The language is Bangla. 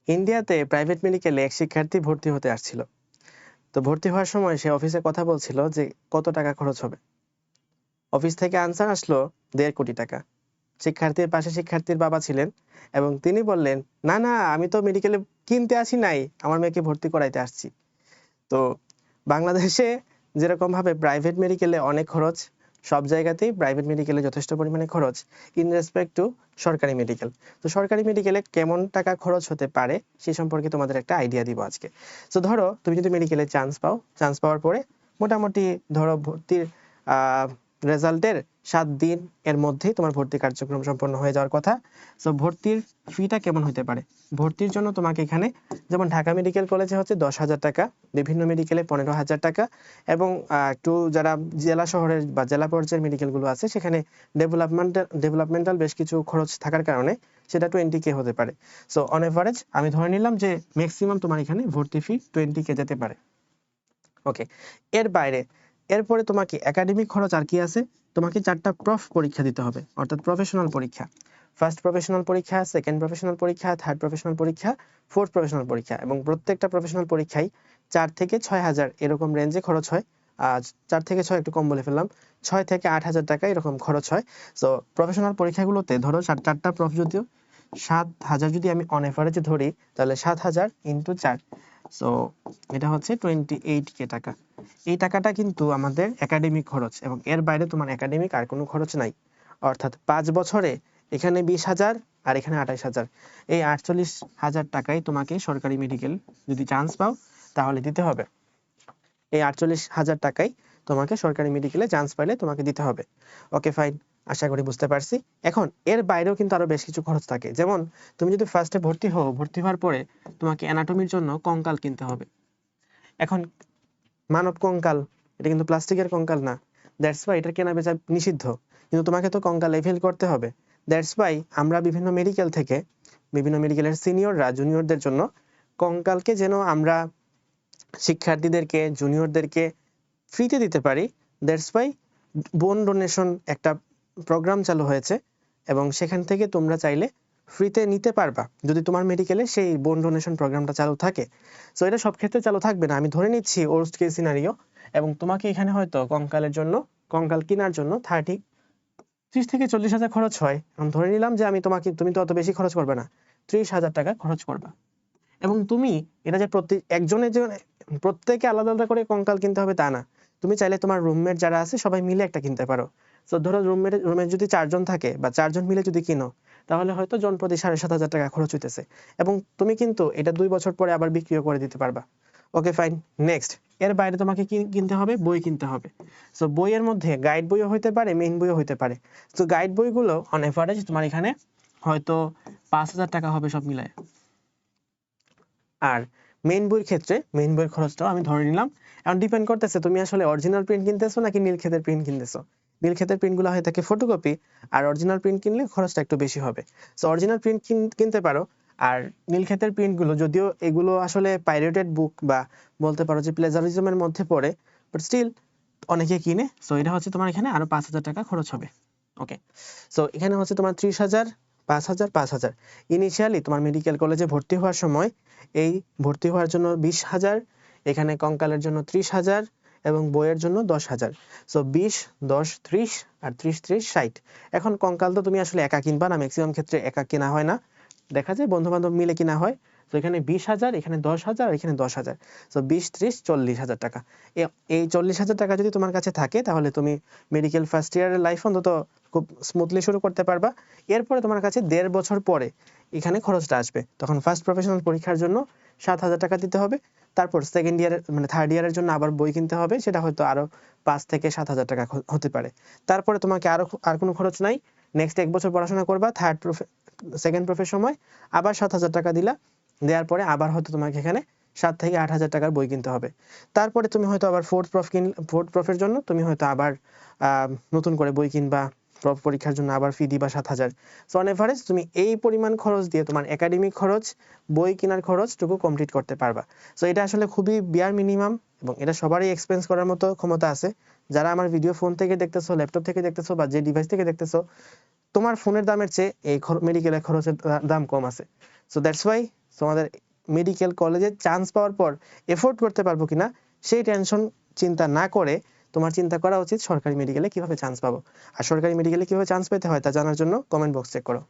ইন্ডিয়াতে প্রাইভেট মেডিকেলে এক শিক্ষার্থী ভর্তি হতে আসছিল। তো ভর্তি হওয়ার সময় সে অফিসে কথা বলছিল যে কত টাকা খরচ হবে। অফিস থেকে আনসার আসলো 1.5 কোটি টাকা। শিক্ষার্থীর পাশে শিক্ষার্থীর বাবা ছিলেন এবং তিনি বললেন, না না, আমি তো মেডিকেলে কিনতে আসি নাই, আমার মেয়েকে ভর্তি করাইতে আসছি। তো বাংলাদেশে যেরকম ভাবে প্রাইভেট মেডিকেলে অনেক খরচ, সব জায়গাতেই প্রাইভেট মেডিকেলে যথেষ্ট পরিমাণে খরচ ইন রেসপেক্ট টু সরকারি মেডিকেল। তো সরকারি মেডিকেলে কেমন টাকা খরচ হতে পারে সে সম্পর্কে তোমাদের একটা আইডিয়া দিব আজকে। তো ধরো তুমি যদি মেডিকেলে চান্স পাওয়ার পরে মোটামুটি ধরো ভর্তির রেজাল্টের 7 দিন এর মধ্যেই তোমার ভর্তি কার্যক্রম সম্পন্ন হয়ে যাওয়ার কথা। সো ভর্তির ফিটা কেমন হতে পারে? ভর্তির জন্য তোমাকে এখানে যেমন ঢাকা মেডিকেল কলেজে হচ্ছে 10,000 টাকা, বিভিন্ন মেডিকেলে 15,000 টাকা এবং একটু যারা জেলা শহরের বা জেলা পর্যায়ের মেডিকেলগুলো আছে সেখানে ডেভেলপমেন্টাল বেশ কিছু খরচ থাকার কারণে সেটা 20K হতে পারে। সো অন এভারেজ আমি ধরে নিলাম যে ম্যাক্সিমাম তোমার এখানে ভর্তি ফি 20K যেতে পারে। ওকে, এর বাইরে এরপরে তোমাকে একাডেমিক খরচ আর কি আছে? তোমাকে 4টা পরীক্ষা দিতে হবে, অর্থাৎ প্রফেশনাল পরীক্ষা। ফার্স্ট প্রফেশনাল পরীক্ষা, সেকেন্ড প্রফেশনাল পরীক্ষা, থার্ড প্রফেশনাল পরীক্ষা, ফোর্থ প্রফেশনাল পরীক্ষা এবং প্রত্যেকটা প্রফেশনাল পরীক্ষায় 4 থেকে 6,000 এরকম রেঞ্জে খরচ হয়। 4 থেকে 6 একটু কম বলে ফেললাম, 6 থেকে 8,000 টাকা এরকম খরচ হয়। সো প্রফেশনাল পরীক্ষাগুলোতে ধরো 4টা প্রফ যদিও 7,000 যদি আমি অন এভারেজে ধরি তাহলে 7,000 ইন্টু 4, সো এটা হচ্ছে 28K টাকা। এই টাকাটা কিন্তু আমাদের একাডেমিক খরচ এবং এর বাইরে তোমার একাডেমিক আর কোনো খরচ নাই। অর্থাৎ 5 বছরে এখানে 20,000 আর এখানে 28,000, এই 48,000 টাকাই তোমাকে সরকারি মেডিকেল যদি চান্স পাও তাহলে দিতে হবে। এই 48,000 টাকাই তোমাকে সরকারি মেডিকেলে চান্স পাইলে তোমাকে দিতে হবে। ওকে ফাইন, আশা করি বুঝতে পারছি। এখন এর বাইরেও কিন্তু আরো বেশ কিছু খরচ থাকে, যেমন তুমি যদি ফার্স্টে ভর্তি হওয়ার পরে তোমাকে অ্যানাটমির জন্য কঙ্কাল কিনতে হবে। এখন মানব কঙ্কাল, এটা কিন্তু প্লাস্টিকের কঙ্কাল না, দ্যাটস ওয়াই এটা কেনা বেচা নিষিদ্ধ, কিন্তু তোমাকে তো কঙ্কাল লেভেল করতে হবে। দ্যাটস ওয়াই আমরা বিভিন্ন মেডিকেলের সিনিয়ররা জুনিয়রদের জন্য কঙ্কালকে যেন আমরা শিক্ষার্থীদেরকে জুনিয়রদেরকে ফ্রিতে দিতে পারি, দ্যাটস ওয়াই বোন ডোনেশন একটা প্রোগ্রাম চালু হয়েছে এবং সেখান থেকে তোমরা চাইলে ফ্রিতে নিতে পারবা যদি তোমার মেডিকেলে সেই বোন ডোনেশন প্রোগ্রামটা চালু থাকে। সো এটা সব ক্ষেত্রে চালু থাকবে না, আমি ধরে নিচ্ছি ওর্স্ট কেস সিনারিও, এবং তোমাকে এখানে হয়তো কঙ্কাল কেনার জন্য 30 থেকে 40,000 খরচ হয়। আমি ধরে নিলাম যে তুমি তো অত বেশি খরচ করবে না, 30,000 টাকা খরচ করবা। এবং তুমি এটা যে প্রত্যেকে আলাদা আলাদা করে কঙ্কাল কিনতে হবে তা না, তুমি চাইলে তোমার রুমমেট যারা আছে সবাই মিলে একটা কিনতে পারো। তো ধরো রুমে যদি 4 জন থাকে বা 4 জন মিলে যদি কিনো তাহলে হয়তো জন প্রতি 7,500 টাকা খরচ হইতেছে এবং তুমি কিন্তু এটা 2 বছর পরে আবার বিক্রিও করে দিতে পারবা। ওকে ফাইন, নেক্সট এর বাইরে তোমাকে কি কিনতে হবে? বই কিনতে হবে। সো বইয়ের মধ্যে গাইড বইও হইতে পারে, মেইন বইও হইতে পারে। তো গাইড বইগুলো অন এভারেজ তোমার এখানে হয়তো 5,000 টাকা হবে সব মিলায়। আর মেইন বইয়ের খরচটাও আমি ধরে নিলাম। এখন ডিপেন্ড করতেছে তুমি আসলে অরিজিনাল প্রিন্ট কিনতেছো নাকি নীলক্ষেতের প্রিন্ট কিনতেছো। নীলক্ষেতের প্রিন্টগুলো হয়ে থাকে ফটোকপি, আর অরিজিনাল প্রিন্ট কিনলে খরচটা একটু বেশি হবে। সো অরিজিনাল প্রিন্ট কিনতে পারো। আর নীলক্ষেতের প্রিন্টগুলো যদিও এগুলো আসলে পাইরেটেড বুক বা বলতে পারো যে প্লেজারিজমের মধ্যে পড়ে, বাট স্টিল অনেকে কিনে। সো এটা হচ্ছে তোমার এখানে আরো 5,000 টাকা খরচ হবে। ওকে, সো এখানে হচ্ছে তোমার 30,000, 5,000, 5,000। ইনিশিয়ালি তোমার মেডিকেল কলেজে ভর্তি হওয়ার সময় এই ভর্তি হওয়ার জন্য 20,000, এখানে কঙ্কালের জন্য 30,000 এবং বইয়ের জন্য 10,000। সো 20, 10, 30 আর 30, 30, 60। এখন কঙ্কাল তো তুমি আসলে একা কিনবা না, ম্যাক্সিমাম ক্ষেত্রে একা কেনা হয় না, দেখা যায় বন্ধু বান্ধব মিলে কিনা হয়। তো এখানে 20,000, এখানে 10,000, এখানে 10,000। সো 20, 30, 40,000 টাকা। এই 40,000 টাকা যদি তোমার কাছে থাকে তাহলে তুমি মেডিকেল ফার্স্ট ইয়ারের লাইফ অন্তত খুব স্মুথলি শুরু করতে পারবা। এরপরে তোমার কাছে 1.5 বছর পরে এখানে খরচটা আসবে, তখন ফার্স্ট প্রফেশনাল পরীক্ষার জন্য 7,000 টাকা দিতে হবে। তারপর সেকেন্ড ইয়ারের মানে থার্ড ইয়ারের জন্য আবার বই কিনতে হবে, সেটা হয়তো আরো 5 থেকে 7,000 টাকা হতে পারে। তারপরে তোমাকে আর কোনো খরচ নাই। নেক্সট 1 বছর পড়াশোনা করবা, সেকেন্ড প্রফের সময় আবার 7,000 টাকা দিলা, দেওয়ার পরে আবার হয়তো তোমাকে এখানে 7 থেকে 8,000 টাকার বই কিনতে হবে। তারপরে তুমি হয়তো আবার ফোর্থ প্রফের জন্য তুমি হয়তো আবার নতুন করে বই কিনবা, পরীক্ষার জন্য আবার ফি দিবা 7,000। সো অন এভারেজ তুমি এই পরিমাণ খরচ দিয়ে তোমার একাডেমিক খরচ, বই কেনার খরচটুকু কমপ্লিট করতে পারবা। সো এটা আসলে খুবই বিয়ার মিনিমাম এবং এটা সবারই এক্সপেন্স করার মতো ক্ষমতা আছে। যারা আমার ভিডিও ফোন থেকে দেখতেছো, ল্যাপটপ থেকে দেখতেছো বা যে ডিভাইস থেকে দেখতেছো, তোমার ফোনের দামের চেয়ে এই মেডিকেলের খরচের দাম কম আছে। সো দ্যাটস ওয়াই তোমাদের মেডিকেল কলেজে চান্স পাওয়ার পর এফোর্ড করতে পারবো কিনা সেই টেনশন চিন্তা না করে তোমার চিন্তা করা উচিত সরকারি মেডিকেলে কিভাবে চান্স পাবো। আর সরকারি মেডিকেলে কিভাবে চান্স পেতে হয় তা জানার জন্য কমেন্ট বক্স চেক করো।